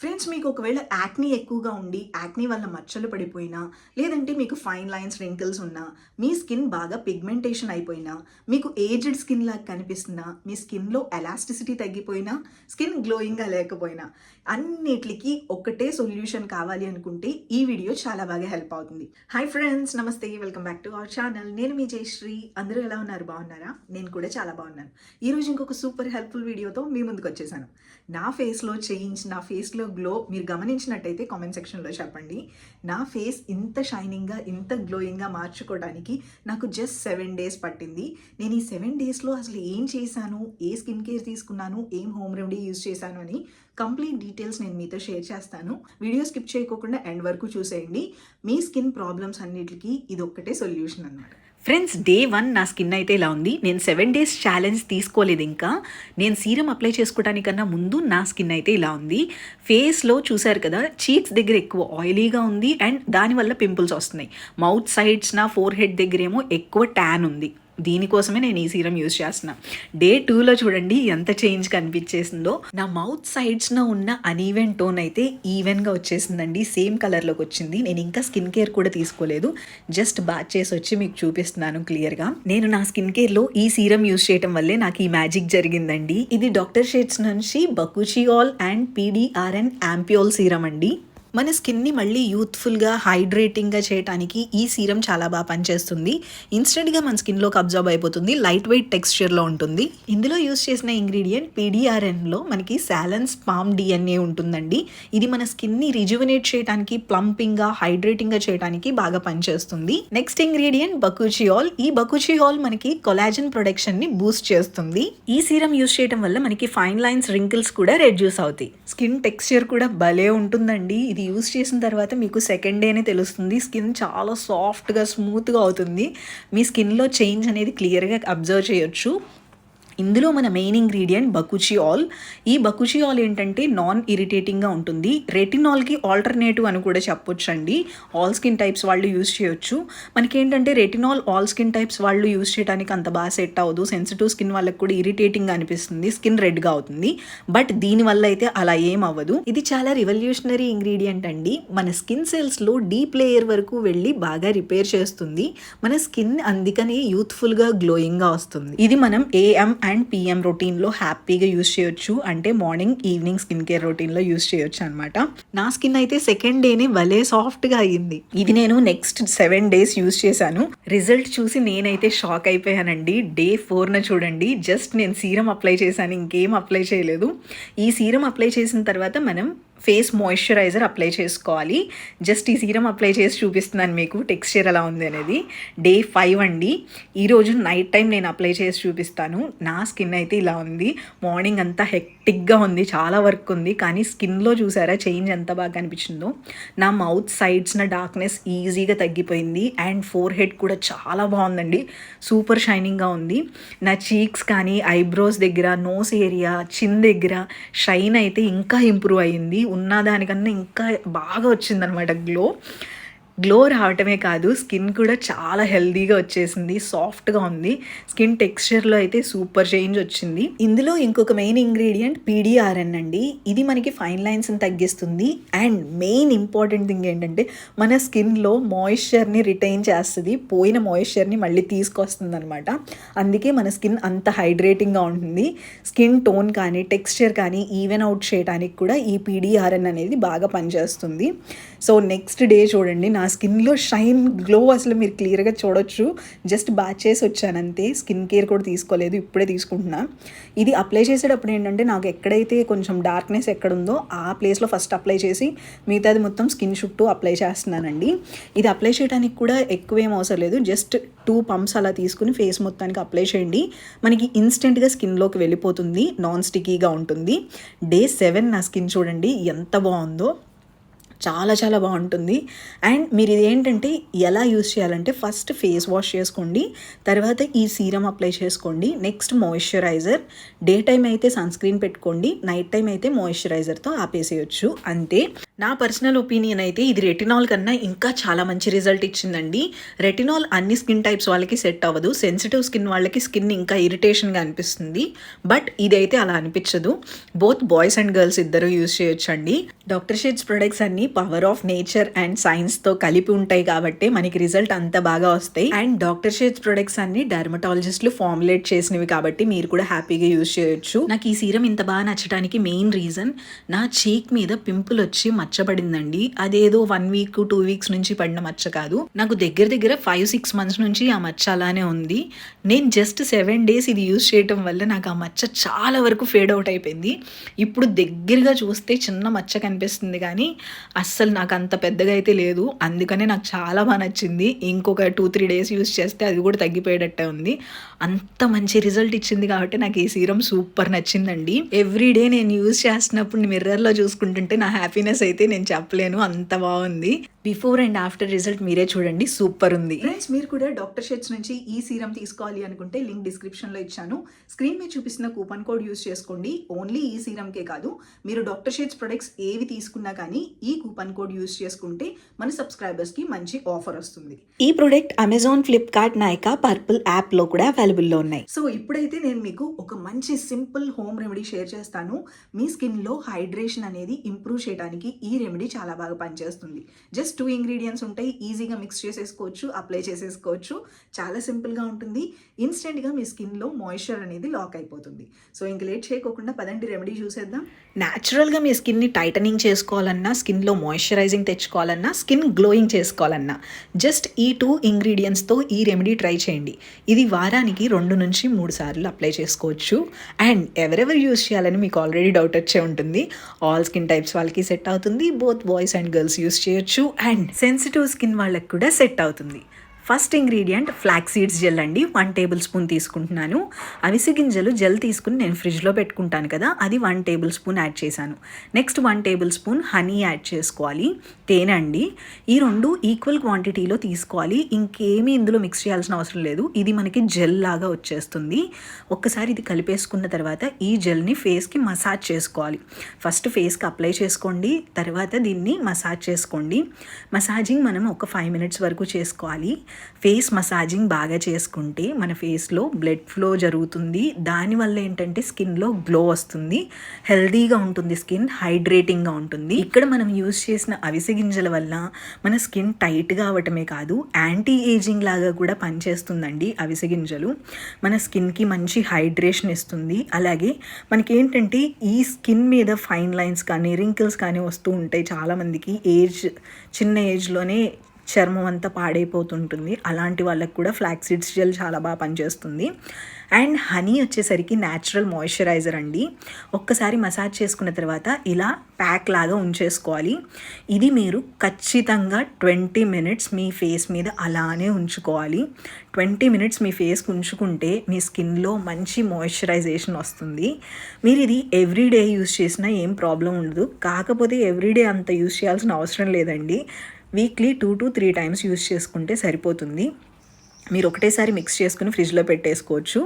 Friends, మీకు ఒకవేళ acne ఎక్కువగా ఉండి, యాక్నీ వల్ల మచ్చలు పడిపోయినా, లేదంటే మీకు ఫైన్ లైన్స్, రింకిల్స్ ఉన్నా, మీ స్కిన్ బాగా పిగ్మెంటేషన్ అయిపోయినా, మీకు ఏజ్డ్ స్కిన్ లాగా కనిపిస్తున్నా, మీ స్కిన్‌లో ఎలాస్టిసిటీ తగ్గిపోయినా, స్కిన్ గ్లోయింగ్‌గా లేకపోయినా, అన్నిట్లికి ఒకటే సొల్యూషన్ కావాలి అనుకుంటే ఈ వీడియో చాలా బాగా హెల్ప్ అవుతుంది. హాయ్ ఫ్రెండ్స్, నమస్తే. Welcome back to our channel. నేను మీ జయశ్రీ. అందరూ ఎలా ఉన్నారు? బాగున్నారా? నేను కూడా చాలా బాగున్నాను. ఈరోజు ఇంకొక సూపర్ హెల్ప్‌ఫుల్ వీడియోతో మీ ముందుకు వచ్చేసాను. నా ఫేస్‌లో చేంజ్, నా ఫేస్‌లో గ్లో మీరు గమనించినట్టయితే కామెంట్ సెక్షన్లో చెప్పండి. నా ఫేస్ ఇంత షైనింగ్గా, ఇంత గ్లోయింగ్గా మార్చుకోవడానికి నాకు జస్ట్ 7 డేస్ పట్టింది. నేను ఈ 7 డేస్లో అసలు ఏం చేశాను, ఏ స్కిన్ కేర్ తీసుకున్నాను, ఏం హోమ్ రెమెడీ యూజ్ చేశాను అని కంప్లీట్ డీటెయిల్స్ నేను మీతో షేర్ చేస్తాను. వీడియో స్కిప్ చేయకోకుండా ఎండ్ వరకు చూసేయండి. మీ స్కిన్ ప్రాబ్లమ్స్ అన్నిటికీ ఇది ఒక్కటే సొల్యూషన్ అన్నమాట. ఫ్రెండ్స్, డే 1 నా స్కిన్ అయితే ఇలా ఉంది. నేను 7 డేస్ ఛాలెంజ్ తీసుకోలేదు ఇంకా. నేను సీరం అప్లై చేసుకోవడానికన్నా ముందు నా స్కిన్ అయితే ఇలా ఉంది. ఫేస్లో చూసారు కదా, చీక్స్ దగ్గర ఎక్కువ ఆయిలీగా ఉంది అండ్ దానివల్ల పింపుల్స్ వస్తున్నాయి. మౌత్ సైడ్స్, నా ఫోర్ హెడ్ దగ్గరేమో ఎక్కువ ట్యాన్ ఉంది. దీనికోసమే నేను ఈ సీరం యూజ్ చేస్తున్నా. డే 2లో చూడండి ఎంత చేంజ్ కనిపించేసిందో. నా మౌత్ సైడ్స్లో ఉన్న అనీవెన్ టోన్ అయితే ఈవెన్గా వచ్చేసిందండి. సేమ్ కలర్లోకి వచ్చింది. నేను ఇంకా స్కిన్ కేర్ కూడా తీసుకోలేదు. జస్ట్ బాత్ చేసి వచ్చి మీకు చూపిస్తున్నాను క్లియర్గా. నేను నా స్కిన్ కేర్లో ఈ సీరం యూజ్ చేయడం వల్లే నాకు ఈ మ్యాజిక్ జరిగిందండి. ఇది డాక్టర్ షేడ్స్ నుంచి బకుచియాల్ అండ్ PDRN యాంపియోల్ సీరం అండి. మన స్కిన్ని మళ్ళీ యూత్ఫుల్గా, హైడ్రేటింగ్గా చేయడానికి ఈ సీరం చాలా బాగా పనిచేస్తుంది. ఇన్స్టెంట్గా మన స్కిన్లోకి అబ్జర్వ్ అయిపోతుంది. లైట్ వెయిట్ టెక్స్చర్లో ఉంటుంది. ఇందులో యూజ్ చేసిన ఇంగ్రీడియంట్ PDRNలో మనకి సాలన్స్ పామ్ DNA ఉంటుందండి. ఇది మన స్కిన్ని రిజువనేట్ చేయడానికి, ప్లంపింగ్గా, హైడ్రేటింగ్గా చేయడానికి బాగా పనిచేస్తుంది. Next ingredient bakuchiol. ఈ బకుచియాల్ మనకి కొలాజన్ ప్రొడక్షన్ని బూస్ట్ చేస్తుంది. ఈ సీరం యూజ్ చేయడం వల్ల మనకి ఫైన్ లైన్స్, రింకిల్స్ కూడా రెడ్యూస్ అవుతాయి. స్కిన్ టెక్స్చర్ కూడా భలే ఉంటుందండి. ఇది యూజ్ చేసిన తర్వాత మీకు సెకండ్ డేనే తెలుస్తుంది. స్కిన్ చాలా సాఫ్ట్గా, స్మూత్గా అవుతుంది. మీ స్కిన్లో చేంజ్ అనేది క్లియర్గా అబ్జర్వ్ చేయొచ్చు. ఇందులో మన మెయిన్ ఇంగ్రీడియంట్ బకుచియాల్. ఈ బకుచియాల్ ఏంటంటే నాన్ ఇరిటేటింగ్గా ఉంటుంది. రెటినాల్కి ఆల్టర్నేటివ్ అని కూడా చెప్పొచ్చండి. ఆల్ స్కిన్ టైప్స్ వాళ్ళు యూజ్ చేయొచ్చు. మనకేంటంటే రెటినాల్ ఆల్ స్కిన్ టైప్స్ వాళ్ళు యూజ్ చేయడానికి అంత బాగా సెట్ అవ్వదు. సెన్సిటివ్ స్కిన్ వాళ్ళకి కూడా ఇరిటేటింగ్గా అనిపిస్తుంది, స్కిన్ రెడ్గా అవుతుంది. బట్ దీనివల్ల అయితే అలా ఏం అవ్వదు. ఇది చాలా రివల్యూషనరీ ఇంగ్రీడియంట్ అండి. మన స్కిన్ సెల్స్లో డీప్ లేయర్ వరకు వెళ్ళి బాగా రిపేర్ చేస్తుంది. మన స్కిన్ అందుకని యూత్ఫుల్గా, గ్లోయింగ్గా వస్తుంది. ఇది మనం AM అండ్ PM రొటీన్లో హ్యాపీగా యూజ్ చేయొచ్చు. అంటే మార్నింగ్, ఈవినింగ్ స్కిన్ కేర్ రొటీన్లో యూజ్ చేయొచ్చు అనమాట. నా స్కిన్ అయితే సెకండ్ డేనే భలే సాఫ్ట్గా అయ్యింది. ఇది నేను నెక్స్ట్ 7 డేస్ యూజ్ చేశాను. రిజల్ట్ చూసి నేనైతే షాక్ అయిపోయానండి. డే 4న చూడండి, జస్ట్ నేను సీరం అప్లై చేశాను, ఇంకేం అప్లై చేయలేదు. ఈ సీరం అప్లై చేసిన తర్వాత మనం ఫేస్ మాయిశ్చరైజర్ అప్లై చేసుకోవాలి. జస్ట్ ఈ సీరం అప్లై చేసి చూపిస్తున్నాను మీకు టెక్స్చర్ ఎలా ఉంది అనేది. డే 5 అండి. ఈరోజు నైట్ టైం నేను అప్లై చేసి చూపిస్తాను. నా స్కిన్ అయితే ఇలా ఉంది. మార్నింగ్ అంతా హెక్టిక్గా ఉంది, చాలా వర్క్ ఉంది, కానీ స్కిన్లో చూసారా చేంజ్ ఎంత బాగా అనిపించిందో. నా మౌత్ సైడ్స్న డార్క్నెస్ ఈజీగా తగ్గిపోయింది అండ్ ఫోర్ హెడ్ కూడా చాలా బాగుందండి. సూపర్ షైనింగ్గా ఉంది. నా చీక్స్ కానీ, ఐబ్రోస్ దగ్గర, నోస్ ఏరియా, చిన్ దగ్గర షైన్ అయితే ఇంకా ఇంప్రూవ్ అయ్యింది. ఉన్నదానికన్నా ఇంకా బాగా వచ్చిందనమాట గ్లో రావటమే కాదు, స్కిన్ కూడా చాలా హెల్దీగా వచ్చేసింది, సాఫ్ట్గా ఉంది. స్కిన్ టెక్స్చర్లో అయితే సూపర్ చేంజ్ వచ్చింది. ఇందులో ఇంకొక మెయిన్ ఇంగ్రీడియంట్ PDRN అండి. ఇది మనకి ఫైన్ లైన్స్ని తగ్గిస్తుంది అండ్ మెయిన్ ఇంపార్టెంట్ థింగ్ ఏంటంటే మన స్కిన్లో మాయిశ్చర్ని రిటైన్ చేస్తుంది, పోయిన మాయిశ్చర్ని మళ్ళీ తీసుకొస్తుంది అనమాట. అందుకే మన స్కిన్ అంత హైడ్రేటింగ్గా ఉంటుంది. స్కిన్ టోన్ కానీ, టెక్స్చర్ కానీ ఈవెన్ అవుట్ చేయడానికి కూడా ఈ PDRN అనేది బాగా పనిచేస్తుంది. సో నెక్స్ట్ డే చూడండి, నా స్కిన్లో షైన్, గ్లో అసలు మీరు క్లియర్గా చూడొచ్చు. జస్ట్ బాత్ చేసి వచ్చానంతే, స్కిన్ కేర్ కూడా తీసుకోలేదు, ఇప్పుడే తీసుకుంటున్నా. ఇది అప్లై చేసేటప్పుడు ఏంటంటే నాకు ఎక్కడైతే కొంచెం డార్క్నెస్ ఎక్కడుందో ఆ ప్లేస్లో ఫస్ట్ అప్లై చేసి మిగతాది మొత్తం స్కిన్ చుట్టూ అప్లై చేస్తున్నానండి. ఇది అప్లై చేయడానికి కూడా ఎక్కువ ఏం అవసరం లేదు. జస్ట్ 2 పంప్స్ అలా తీసుకుని ఫేస్ మొత్తానికి అప్లై చేయండి. మనకి ఇన్స్టెంట్గా స్కిన్లోకి వెళ్ళిపోతుంది, నాన్ స్టిక్కీగా ఉంటుంది. డే 7 నా స్కిన్ చూడండి ఎంత బాగుందో. చాలా చాలా బాగుంటుంది. అండ్ మీరు ఇది ఏంటంటే ఎలా యూజ్ చేయాలంటే ఫస్ట్ ఫేస్ వాష్ చేసుకోండి, తర్వాత ఈ సీరం అప్లై చేసుకోండి, నెక్స్ట్ మాయిశ్చరైజర్. డే టైం అయితే సన్ స్క్రీన్ పెట్టుకోండి, నైట్ టైం అయితే మాయిశ్చరైజర్తో ఆపేసేయచ్చు అంతే. నా పర్సనల్ ఒపీనియన్ అయితే ఇది రెటినాల్ కన్నా ఇంకా చాలా మంచి రిజల్ట్ ఇచ్చిందండి. రెటినాల్ అన్ని స్కిన్ టైప్స్ వాళ్ళకి సెట్ అవ్వదు. సెన్సిటివ్ స్కిన్ వాళ్ళకి స్కిన్ ఇంకా ఇరిటేషన్గా అనిపిస్తుంది. బట్ ఇదైతే అలా అనిపించదు. బోత్ బాయ్స్ అండ్ గర్ల్స్ ఇద్దరు యూజ్ చేయొచ్చండి. డాక్టర్ షేడ్స్ ప్రొడక్ట్స్ అన్ని పవర్ ఆఫ్ నేచర్ అండ్ సైన్స్తో కలిపి ఉంటాయి కాబట్టి మనకి రిజల్ట్ అంత బాగా వస్తాయి. అండ్ డాక్టర్ షేడ్స్ ప్రొడక్ట్స్ అన్ని డర్మటాలజిస్టులు ఫార్ములేట్ చేసినవి కాబట్టి మీరు కూడా హ్యాపీగా యూజ్ చేయొచ్చు. నాకు ఈ సీరం ఇంత బాగా నచ్చడానికి మెయిన్ రీజన్ నా చీక్ మీద పింపుల్ వచ్చి మచ్చబడిందండి. అదేదో 1 వీక్ 2 వీక్స్ నుంచి పడిన మచ్చ కాదు. నాకు దగ్గర 5-6 మంత్స్ నుంచి ఆ మచ్చ అలానే ఉంది. నేను జస్ట్ 7 days ఇది యూజ్ చేయటం వల్ల నాకు ఆ మచ్చ చాలా వరకు ఫేడ్ అవుట్ అయిపోయింది. ఇప్పుడు దగ్గరగా చూస్తే చిన్న మచ్చ కనిపిస్తుంది కానీ అస్సలు నాకు అంత పెద్దగా అయితే లేదు. అందుకనే నాకు చాలా బాగా నచ్చింది. ఇంకొక 2-3 days యూజ్ చేస్తే అది కూడా తగ్గిపోయేటట్టే ఉంది. అంత మంచి రిజల్ట్ ఇచ్చింది కాబట్టి నాకు ఈ సీరం సూపర్ నచ్చిందండి. ఎవ్రీడే నేను యూజ్ చేస్తున్నప్పుడు మిర్రర్లో చూసుకుంటుంటే నా హ్యాపీనెస్ అయితే నేను చెప్పలేను, అంత బాగుంది. బిఫోర్ అండ్ ఆఫ్టర్ రిజల్ట్ మీరే చూడండి, సూపర్ ఉంది. ఫ్రెండ్స్, మీరు కూడా డాక్టర్ షేడ్స్ నుంచి ఈ సీరం తీసుకోవాలి అనుకుంటే లింక్ డిస్క్రిప్షన్లో ఇచ్చాను. స్క్రీన్ మీద చూపిస్తున్న కూపన్ కోడ్ యూజ్ చేసుకోండి. ఓన్లీ ఈ సీరంకే కాదు, మీరు డాక్టర్ షేడ్స్ ప్రొడక్ట్స్ ఏవి తీసుకున్నా కానీ ఈ కూపన్ కోడ్ యూజ్ చేసుకుంటే మన సబ్స్క్రైబర్స్కి మంచి ఆఫర్ వస్తుంది. ఈ product Amazon, Flipkart, Nykaa, purple యాప్లో కూడా అవైలబుల్లో ఉన్నాయి. సో ఇప్పుడైతే నేను మీకు ఒక మంచి సింపుల్ హోమ్ రెమెడీ షేర్ చేస్తాను. మీ స్కిన్లో హైడ్రేషన్ అనేది ఇంప్రూవ్ చేయడానికి ఈ రెమెడీ చాలా బాగా పనిచేస్తుంది. జస్ట్ 2 ingredients ఉంటాయి. ఈజీగా మిక్స్ చేసేసుకోవచ్చు, అప్లై చేసేసుకోవచ్చు. చాలా సింపుల్గా ఉంటుంది. ఇన్స్టెంట్గా మీ స్కిన్లో మాయిశ్చర్ అనేది లాక్ అయిపోతుంది. సో ఇంక లేట్ చేయకోకుండా పదండి రెమెడీ చూసేద్దాం. న్యాచురల్గా మీ స్కిన్ని టైటనింగ్ చేసుకోవాలన్నా, స్కిన్లో మాయిశ్చరైజింగ్ తెచ్చుకోవాలన్నా, స్కిన్ గ్లోయింగ్ చేసుకోవాలన్నా జస్ట్ ఈ 2 ingredientsతో ఈ రెమెడీ ట్రై చేయండి. ఇది వారానికి 2 నుంచి 3 సార్లు అప్లై చేసుకోవచ్చు. అండ్ ఎవరెవరు యూజ్ చేయాలని మీకు ఆల్రెడీ డౌట్ వచ్చే ఉంటుంది. ఆల్ స్కిన్ టైప్స్ వాళ్ళకి సెట్ అవుతుంది. Both boys and girls use చేయొచ్చు. అండ్ సెన్సిటివ్ స్కిన్ వాళ్ళకి కూడా సెట్ అవుతుంది. First ingredient flax seeds gel అండి. 1 tablespoon తీసుకుంటున్నాను. అవిసె గింజలు జెల్ తీసుకుని నేను ఫ్రిడ్జ్లో పెట్టుకుంటాను కదా, అది 1 tablespoon యాడ్ చేశాను. నెక్స్ట్ 1 tablespoon హనీ యాడ్ చేసుకోవాలి. తేనె అండి. ఈ 2 ఈక్వల్ క్వాంటిటీలో తీసుకోవాలి. ఇంకేమీ ఇందులో మిక్స్ చేయాల్సిన అవసరం లేదు. ఇది మనకి జెల్ లాగా వచ్చేస్తుంది. ఒక్కసారి ఇది కలిపేసుకున్న తర్వాత ఈ జెల్ని ఫేస్కి మసాజ్ చేసుకోవాలి. ఫస్ట్ ఫేస్కి అప్లై చేసుకోండి, తర్వాత దీన్ని మసాజ్ చేసుకోండి. మసాజింగ్ మనం ఒక 5 minutes వరకు చేసుకోవాలి. ఫేస్ మసాజింగ్ బాగా చేసుకుంటే మన ఫేస్లో బ్లడ్ ఫ్లో జరుగుతుంది. దానివల్ల ఏంటంటే స్కిన్లో గ్లో వస్తుంది, హెల్దీగా ఉంటుంది, స్కిన్ హైడ్రేటింగ్గా ఉంటుంది. ఇక్కడ మనం యూజ్ చేసిన అవిసె గింజల వల్ల మన స్కిన్ టైట్గా అవ్వటమే కాదు, యాంటీ ఏజింగ్ లాగా కూడా పనిచేస్తుందండి. అవిసె గింజలు మన స్కిన్కి మంచి హైడ్రేషన్ ఇస్తుంది. అలాగే మనకి ఏంటంటే ఈ స్కిన్ మీద ఫైన్ లైన్స్ కానీ రింకిల్స్ కానీ వస్తూ ఉంటాయి. చాలామందికి చిన్న ఏజ్లోనే చర్మం అంతా పాడైపోతుంటుంది. అలాంటి వాళ్ళకి కూడా ఫ్లాక్స్ సీడ్స్ జెల్ చాలా బాగా పనిచేస్తుంది. అండ్ హనీ వచ్చేసరికి న్యాచురల్ మాయిశ్చరైజర్ అండి. ఒక్కసారి మసాజ్ చేసుకున్న తర్వాత ఇలా ప్యాక్ లాగా ఉంచేసుకోవాలి. ఇది మీరు ఖచ్చితంగా 20 minutes మీ ఫేస్ మీద అలానే ఉంచుకోవాలి. 20 minutes మీ ఫేస్కి ఉంచుకుంటే మీ స్కిన్లో మంచి మాయిశ్చరైజేషన్ వస్తుంది. మీరు ఇది ఎవ్రీడే యూజ్ చేసినా ఏం ప్రాబ్లం ఉండదు. కాకపోతే ఎవ్రీడే అంత యూజ్ చేయాల్సిన అవసరం లేదండి. వీక్లీ 2 to 3 times యూజ్ చేసుకుంటే సరిపోతుంది. మీరు ఒకటేసారి మిక్స్ చేసుకుని ఫ్రిడ్జ్లో పెట్టేసుకోవచ్చు.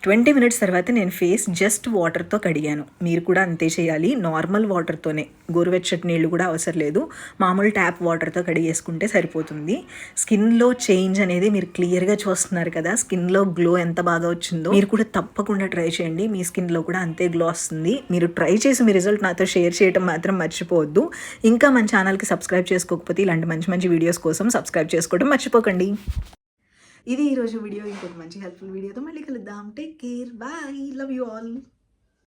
20 minutes తర్వాత నేను ఫేస్ జస్ట్ వాటర్తో కడిగాను. మీరు కూడా అంతే చేయాలి. నార్మల్ వాటర్తోనే, గోరువెచ్చటి నీళ్ళు కూడా అవసరం లేదు. మామూలు ట్యాప్ వాటర్తో కడిగేసుకుంటే సరిపోతుంది. స్కిన్లో చేంజ్ అనేది మీరు క్లియర్గా చూస్తున్నారు కదా, స్కిన్లో గ్లో ఎంత బాగా వచ్చిందో. మీరు కూడా తప్పకుండా ట్రై చేయండి. మీ స్కిన్లో కూడా అంతే గ్లో వస్తుంది. మీరు ట్రై చేసి మీ రిజల్ట్ నాతో షేర్ చేయడం మాత్రం మర్చిపోవద్దు. ఇంకా మన ఛానల్కి సబ్స్క్రైబ్ చేసుకోకపోతే ఇలాంటి మంచి మంచి వీడియోస్ కోసం సబ్స్క్రైబ్ చేసుకోవడం మర్చిపోకండి. ఇది ఈరోజు వీడియో. ఇంకొక మంచి హెల్ప్ఫుల్ వీడియోతో మళ్ళీ కలుద్దాం. Take care, bye, love you all.